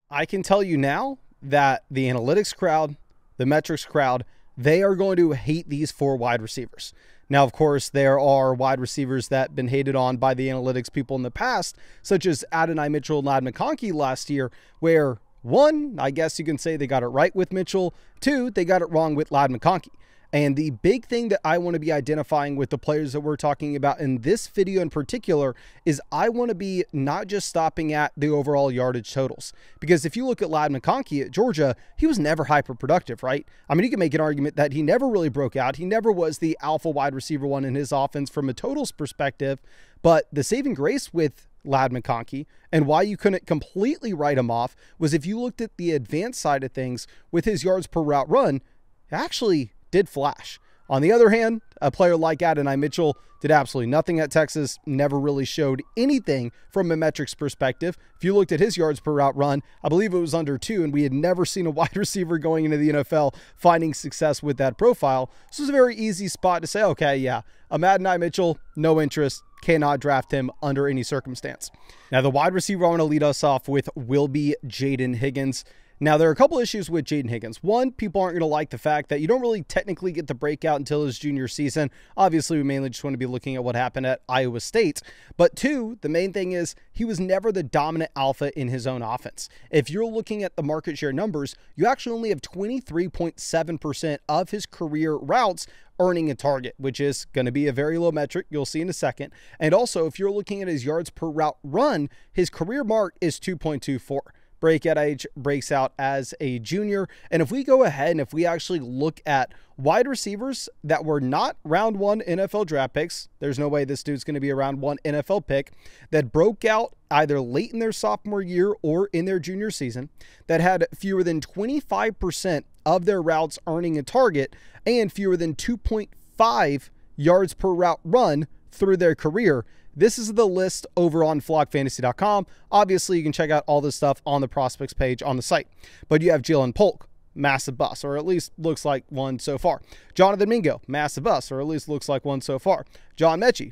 I can tell you now that the analytics crowd, the metrics crowd, they are going to hate these four wide receivers. Now, of course, there are wide receivers that have been hated on by the analytics people in the past, such as Adonai Mitchell and Ladd McConkey last year, where one, I guess you can say they got it right with Mitchell. Two, they got it wrong with Ladd McConkey. And the big thing that I want to be identifying with the players that we're talking about in this video in particular is I want to be not just stopping at the overall yardage totals. Because if you look at Ladd McConkey at Georgia, he was never hyper productive, right? I mean, you can make an argument that he never really broke out. He never was the alpha wide receiver one in his offense from a totals perspective. But the saving grace with Ladd McConkey and why you couldn't completely write him off was if you looked at the advanced side of things with his yards per route run, actually did flash. On the other hand, a player like Adonai Mitchell did absolutely nothing at Texas, never really showed anything from a metrics perspective. If you looked at his yards per route run, I believe it was under 2, and we had never seen a wide receiver going into the NFL finding success with that profile. So it's a very easy spot to say, okay, yeah, Adonai Mitchell, no interest, cannot draft him under any circumstance. Now, the wide receiver I want to lead us off with will be Jaden Higgins. Now, there are a couple issues with Jaden Higgins. One, people aren't going to like the fact that you don't really technically get the breakout until his junior season. Obviously, we mainly just want to be looking at what happened at Iowa State. But two, the main thing is he was never the dominant alpha in his own offense. If you're looking at the market share numbers, you actually only have 23.7% of his career routes earning a target, which is going to be a very low metric. You'll see in a second. And also, if you're looking at his yards per route run, his career mark is 2.24. Breakout age breaks out as a junior. And if we go ahead and if we actually look at wide receivers that were not round one NFL draft picks, there's no way this dude's going to be a round one NFL pick, that broke out either late in their sophomore year or in their junior season, that had fewer than 25% of their routes earning a target and fewer than 2.5 yards per route run through their career. This is the list over on flockfantasy.com. Obviously, you can check out all this stuff on the prospects page on the site. But you have Jalen Polk, massive bust, or at least looks like one so far. Jonathan Mingo, massive bust, or at least looks like one so far. John Mechie,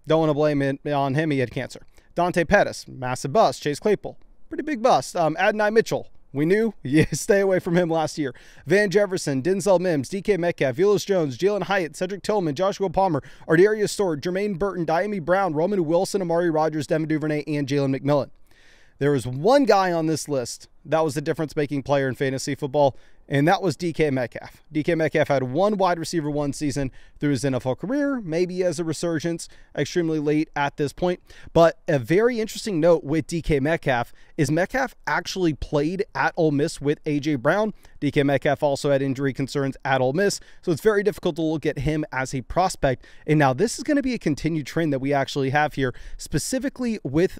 don't want to blame it on him. He had cancer. Dante Pettis, massive bust. Chase Claypool, pretty big bust. Adonai Mitchell, we knew, stay away from him last year. Van Jefferson, Denzel Mims, DK Metcalf, Velus Jones, Jalen Hyatt, Cedric Tillman, Joshua Palmer, Ardarius Stewart, Jermaine Burton, Diami Brown, Roman Wilson, Amari Rodgers, Devin Duvernay, and Jalen McMillan. There was one guy on this list that was the difference-making player in fantasy football, and that was DK Metcalf. DK Metcalf had one wide receiver one season through his NFL career, maybe as a resurgence, extremely late at this point. But a very interesting note with DK Metcalf is Metcalf actually played at Ole Miss with A.J. Brown. DK Metcalf also had injury concerns at Ole Miss, so it's very difficult to look at him as a prospect. And now this is going to be a continued trend that we actually have here, specifically with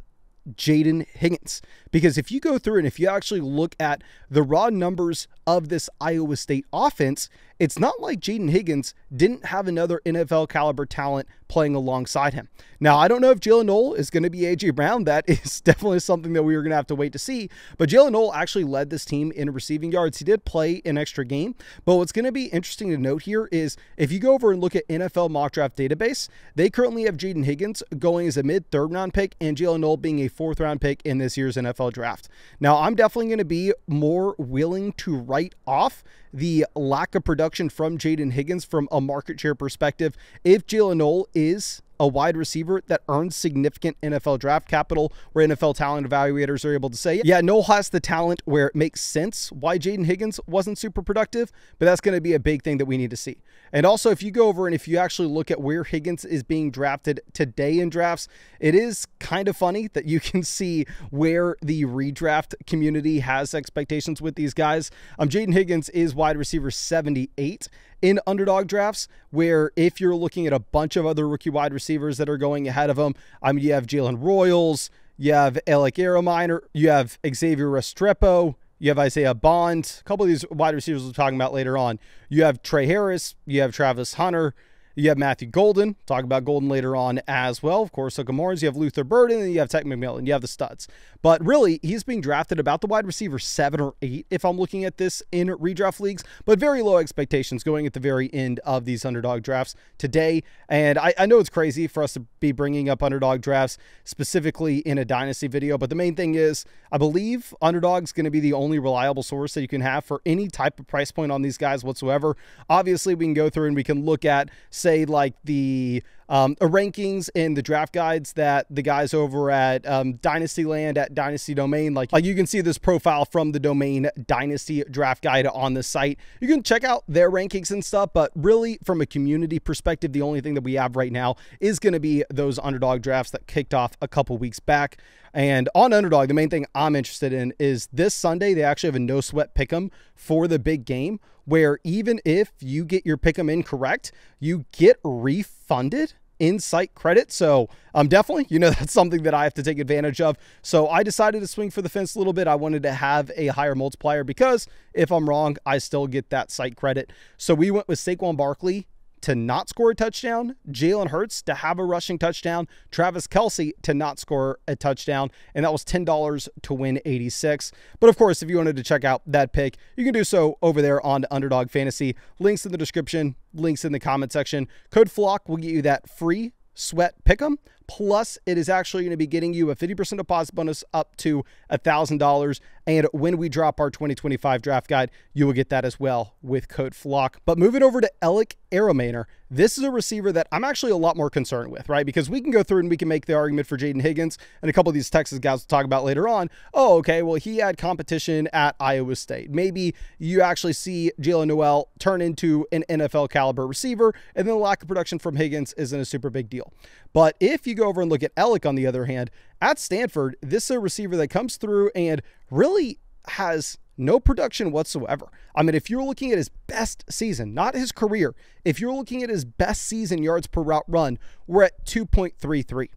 Jaden Higgins, because if you go through and if you actually look at the raw numbers of this Iowa State offense, it's not like Jaden Higgins didn't have another NFL caliber talent playing alongside him. Now, I don't know if Jalen Noel is going to be A.J. Brown. That is definitely something that we are going to have to wait to see. But Jalen Noel actually led this team in receiving yards. He did play an extra game. But what's going to be interesting to note here is if you go over and look at NFL mock draft database, they currently have Jaden Higgins going as a mid-third round pick and Jalen Noel being a fourth round pick in this year's NFL draft. Now, I'm definitely going to be more willing to write off the lack of production from Jaden Higgins from a market share perspective if Jalen Noel is a wide receiver that earns significant NFL draft capital, where NFL talent evaluators are able to say, yeah, Noel has the talent where it makes sense why Jaden Higgins wasn't super productive, but that's going to be a big thing that we need to see. And also, if you go over and if you actually look at where Higgins is being drafted today in drafts, it is kind of funny that you can see where the redraft community has expectations with these guys. Jaden Higgins is wide receiver 78 in underdog drafts, where if you're looking at a bunch of other rookie wide receivers that are going ahead of him, you have Jalen Royals, you have Alec Arominer, you have Xavier Restrepo, you have Isaiah Bond, a couple of these wide receivers we're talking about later on. You have Trey Harris, you have Travis Hunter, You have Matthew Golden. Talk about Golden later on as well. Of course, Hooker Morris. You have Luther Burden, and you have Tech McMillan. You have the studs. But really, he's being drafted about the wide receiver 7 or 8 if I'm looking at this in redraft leagues, but very low expectations going at the very end of these underdog drafts today. And I know it's crazy for us to be bringing up underdog drafts specifically in a Dynasty video, but the main thing is I believe underdog's going to be the only reliable source that you can have for any type of price point on these guys whatsoever. Obviously, we can go through and we can look at, say, like the rankings and the draft guides that the guys over at Dynastyland at Dynasty Domain, like you can see this profile from the domain Dynasty Draft Guide on the site. You can check out their rankings and stuff, but really from a community perspective, the only thing that we have right now is going to be those underdog drafts that kicked off a couple weeks back. And on underdog, the main thing I'm interested in is this Sunday, they actually have a no sweat pick'em for the big game, where even if you get your pick'em incorrect, you get refunded in site credit. So definitely, that's something that I have to take advantage of. So I decided to swing for the fence a little bit. I wanted to have a higher multiplier because if I'm wrong, I still get that site credit. So we went with Saquon Barkley to not score a touchdown, Jalen Hurts to have a rushing touchdown, Travis Kelce to not score a touchdown, and that was $10 to win 86. But of course, if you wanted to check out that pick, you can do so over there on Underdog Fantasy. Links in the description, links in the comment section. Code FLOCK will get you that free sweat pick'em. Plus, it is actually going to be getting you a 50% deposit bonus up to $1,000. And when we drop our 2025 draft guide, you will get that as well with code FLOCK. But moving over to Alec Aramaner, this is a receiver that I'm actually a lot more concerned with, right? Because we can go through and we can make the argument for Jaden Higgins and a couple of these Texas guys we'll talk about later on. Oh, okay, well, he had competition at Iowa State. Maybe you actually see Jalen Noel turn into an NFL caliber receiver, and then the lack of production from Higgins isn't a super big deal. But if you go over and look at Alec, on the other hand, at Stanford, this is a receiver that comes through and really has no production whatsoever. I mean, if you're looking at his best season, not his career, if you're looking at his best season yards per route run, we're at 2.33.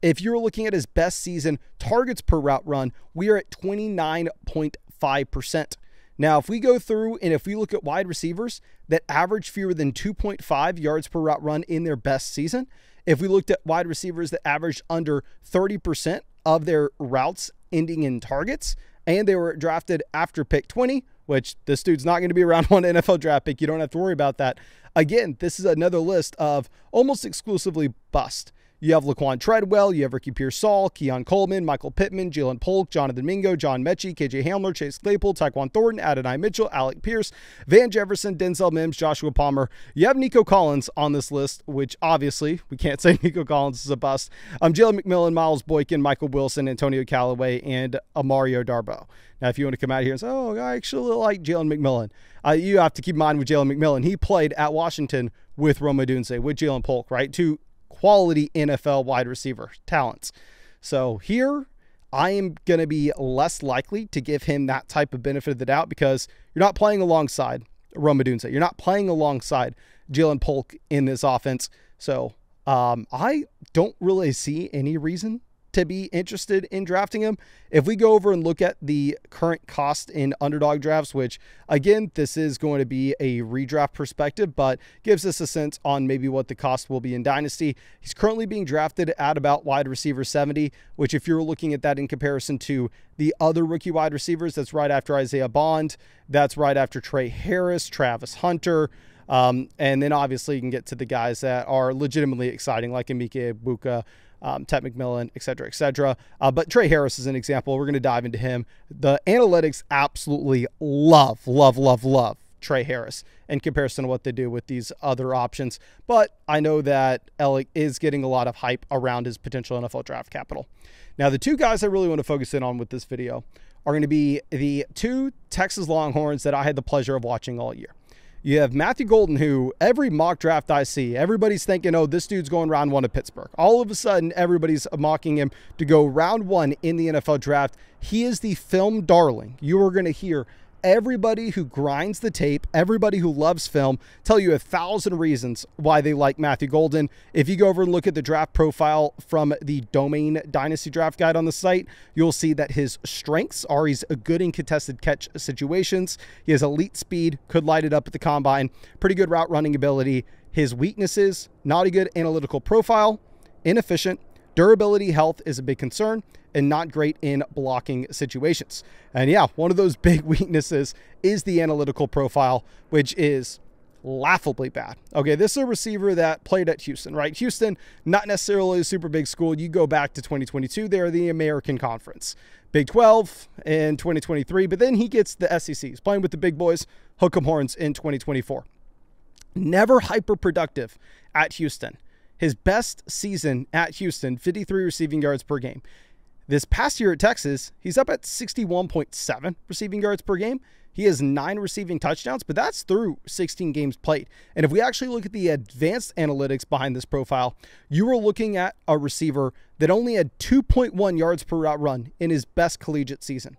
If you're looking at his best season targets per route run, we are at 29.5%. Now, if we go through and if we look at wide receivers that average fewer than 2.5 yards per route run in their best season, if we looked at wide receivers that averaged under 30% of their routes ending in targets, and they were drafted after pick 20, which this dude's not going to be around one NFL draft pick. You don't have to worry about that. Again, this is another list of almost exclusively bust. You have Laquan Treadwell, you have Ricky Pearsall, Keon Coleman, Michael Pittman, Jalen Polk, Jonathan Mingo, John Mechie, KJ Hamler, Chase Claypool, Tyquan Thornton, Adonai Mitchell, Alec Pierce, Van Jefferson, Denzel Mims, Joshua Palmer. You have Nico Collins on this list, which obviously we can't say Nico Collins is a bust. Jalen McMillan, Miles Boykin, Michael Wilson, Antonio Callaway, and Mario Darboh. Now, if you want to come out here and say, oh, I actually like Jalen McMillan, you have to keep in mind with Jalen McMillan, he played at Washington with Rome Odunze, with Jalen Polk, right? Two quality NFL wide receiver talents. So here, I am going to be less likely to give him that type of benefit of the doubt because you're not playing alongside Rome Odunze. You're not playing alongside Jalen Polk in this offense. So I don't really see any reason to be interested in drafting him. If we go over and look at the current cost in underdog drafts, which again, this is going to be a redraft perspective, but gives us a sense on maybe what the cost will be in Dynasty. He's currently being drafted at about wide receiver 70, which if you're looking at that in comparison to the other rookie wide receivers, that's right after Isaiah Bond, that's right after Trey Harris, Travis Hunter, and then obviously you can get to the guys that are legitimately exciting, like Emeka Egbuka, Tech McMillan, et cetera, et cetera. But Trey Harris is an example. We're going to dive into him. The analytics absolutely love Trey Harris in comparison to what they do with these other options. But I know that Alec is getting a lot of hype around his potential NFL draft capital. Now, the two guys I really want to focus in on with this video are going to be the two Texas Longhorns that I had the pleasure of watching all year. You have Matthew Golden, who every mock draft I see, everybody's thinking, oh, this dude's going round 1 of Pittsburgh. All of a sudden, everybody's mocking him to go round 1 in the NFL draft. He is the film darling. You are going to hear everybody who grinds the tape, everybody who loves film, tell you 1,000 reasons why they like Matthew Golden. If you go over and look at the draft profile from the Domain Dynasty Draft Guide on the site, you'll see that his strengths are he's good in contested catch situations. He has elite speed, could light it up at the combine, pretty good route running ability, His weaknesses, not a good analytical profile, inefficient, durability, health is a big concern, and not great in blocking situations. And yeah, one of those big weaknesses is the analytical profile, which is laughably bad. Okay, this is a receiver that played at Houston, right? Houston, not necessarily a super big school. You go back to 2022, they're the American Conference. Big 12 in 2023, but then he gets the SEC. He's playing with the big boys, hook 'em horns in 2024. Never hyper productive at Houston. His best season at Houston, 53 receiving yards per game. This past year at Texas, he's up at 61.7 receiving yards per game. He has 9 receiving touchdowns, but that's through 16 games played. And if we actually look at the advanced analytics behind this profile, you are looking at a receiver that only had 2.1 yards per route run in his best collegiate season.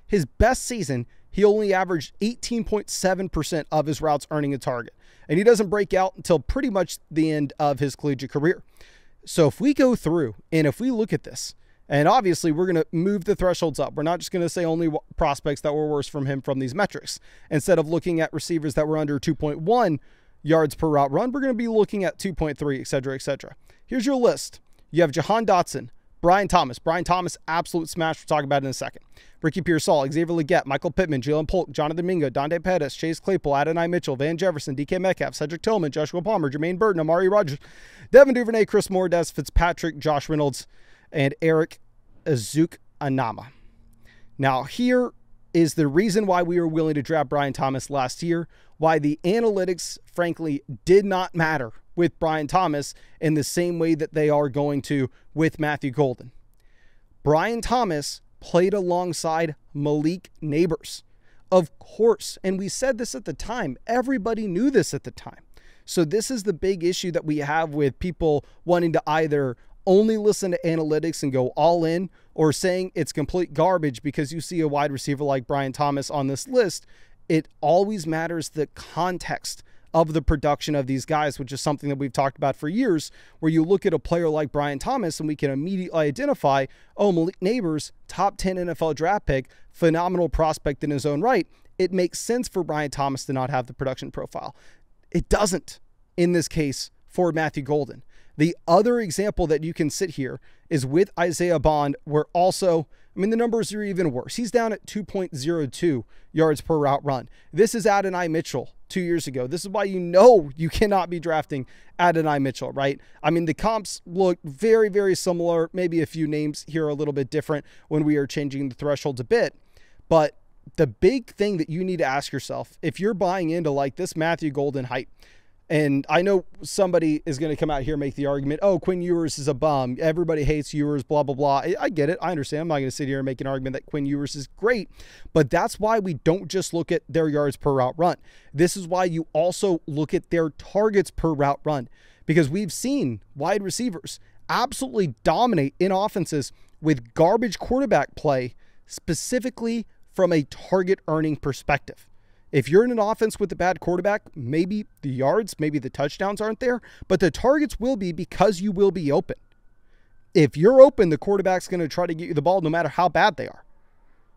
His best season, he only averaged 18.7% of his routes earning a target. And he doesn't break out until pretty much the end of his collegiate career. So if we go through and if we look at this, and obviously we're going to move the thresholds up. We're not just going to say only prospects that were worse from him from these metrics. Instead of looking at receivers that were under 2.1 yards per route run, we're going to be looking at 2.3, et cetera, et cetera. Here's your list. You have Jahan Dotson, Brian Thomas. Brian Thomas, absolute smash. We'll talk about it in a second. Ricky Pearsall, Xavier Legette, Michael Pittman, Jalen Polk, Jonathan Mingo, Dante Pettis, Chase Claypool, Adonai Mitchell, Van Jefferson, DK Metcalf, Cedric Tillman, Joshua Palmer, Jermaine Burton, Amari Rogers, Devin Duvernay, Chris Moore, Des Fitzpatrick, Josh Reynolds, and Eric Azuk-Anama. Now, here is the reason why we were willing to draft Brian Thomas last year, why the analytics, frankly, did not matter with Brian Thomas in the same way that they are going to with Matthew Golden. Brian Thomas played alongside Malik Neighbors, of course, and we said this at the time. Everybody knew this at the time. So this is the big issue that we have with people wanting to either only listen to analytics and go all in, or saying it's complete garbage because you see a wide receiver like Brian Thomas on this list. It always matters the context of the production of these guys, which is something that we've talked about for years, where you look at a player like Brian Thomas and we can immediately identify, oh, Malik Neighbors, top 10 NFL draft pick, phenomenal prospect in his own right. It makes sense for Brian Thomas to not have the production profile. It doesn't in this case for Matthew Golden. The other example that you can sit here is with Isaiah Bond, where also, the numbers are even worse. He's down at 2.02 yards per route run. This is Adonai Mitchell 2 years ago. This is why you know you cannot be drafting Adonai Mitchell, right? The comps look very, very similar. Maybe a few names here are a little bit different when we are changing the thresholds a bit. But the big thing that you need to ask yourself, if you're buying into like this Matthew Golden hype, and I know somebody is going to come out here and make the argument, oh, Quinn Ewers is a bum. Everybody hates Ewers, blah, blah, blah. I get it. I understand. I'm not going to sit here and make an argument that Quinn Ewers is great. But that's why we don't just look at their yards per route run. This is why you also look at their targets per route run. Because we've seen wide receivers absolutely dominate in offenses with garbage quarterback play, specifically from a target earning perspective. If you're in an offense with a bad quarterback, maybe the yards, maybe the touchdowns aren't there, but the targets will be because you will be open. If you're open, the quarterback's going to try to get you the ball no matter how bad they are.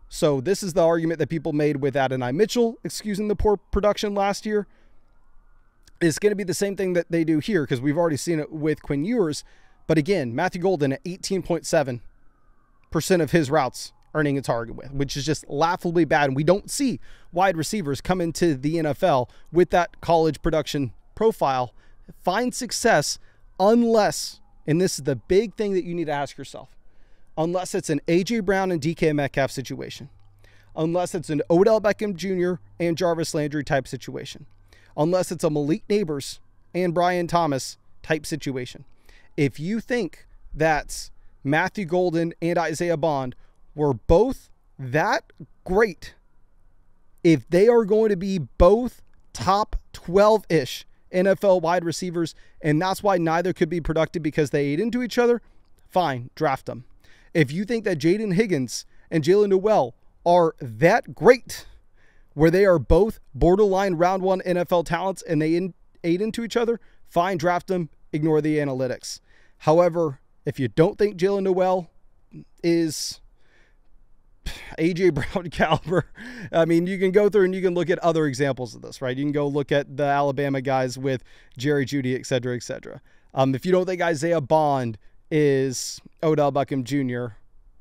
So this is the argument that people made with Adonai Mitchell, excusing the poor production last year. It's going to be the same thing that they do here because we've already seen it with Quinn Ewers. But again, Matthew Golden at 18.7% of his routes earning a target with, which is just laughably bad. And we don't see wide receivers come into the NFL with that college production profile find success unless, and this is the big thing that you need to ask yourself, unless it's an A.J. Brown and DK Metcalf situation, unless it's an Odell Beckham Jr. and Jarvis Landry type situation, unless it's a Malik Neighbors and Brian Thomas type situation. If you think that Matthew Golden and Isaiah Bond were both that great, if they are going to be both top 12-ish NFL wide receivers, and that's why neither could be productive because they ate into each other, fine, draft them. If you think that Jaden Higgins and Jalen Noel are that great, where they are both borderline round one NFL talents and they ate into each other, fine, draft them, ignore the analytics. However, if you don't think Jalen Noel is A.J. Brown caliber. I mean, you can go through and you can look at other examples of this, right? You can go look at the Alabama guys with Jerry Jeudy, et cetera, et cetera. If you don't think Isaiah Bond is Odell Beckham Jr.,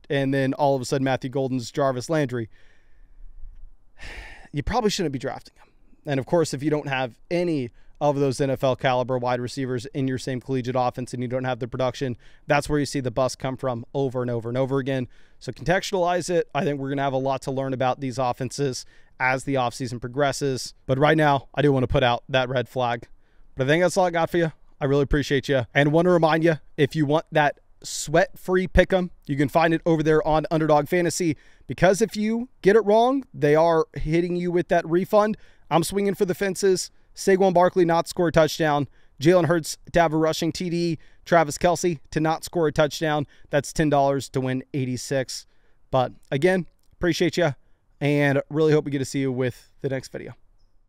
and then all of a sudden Matthew Golden's Jarvis Landry, you probably shouldn't be drafting him. And of course, if you don't have any of those NFL caliber wide receivers in your same collegiate offense and you don't have the production, that's where you see the bust come from over and over and over again. So contextualize it. I think we're going to have a lot to learn about these offenses as the offseason progresses. But right now, I do want to put out that red flag. But I think that's all I got for you. I really appreciate you. And want to remind you, if you want that sweat-free pick'em, you can find it over there on Underdog Fantasy. Because if you get it wrong, they are hitting you with that refund. I'm swinging for the fences. Saquon Barkley not score a touchdown. Jalen Hurts to have a rushing TD. Travis Kelce to not score a touchdown. That's $10 to win 86. But again, appreciate you and really hope we get to see you with the next video.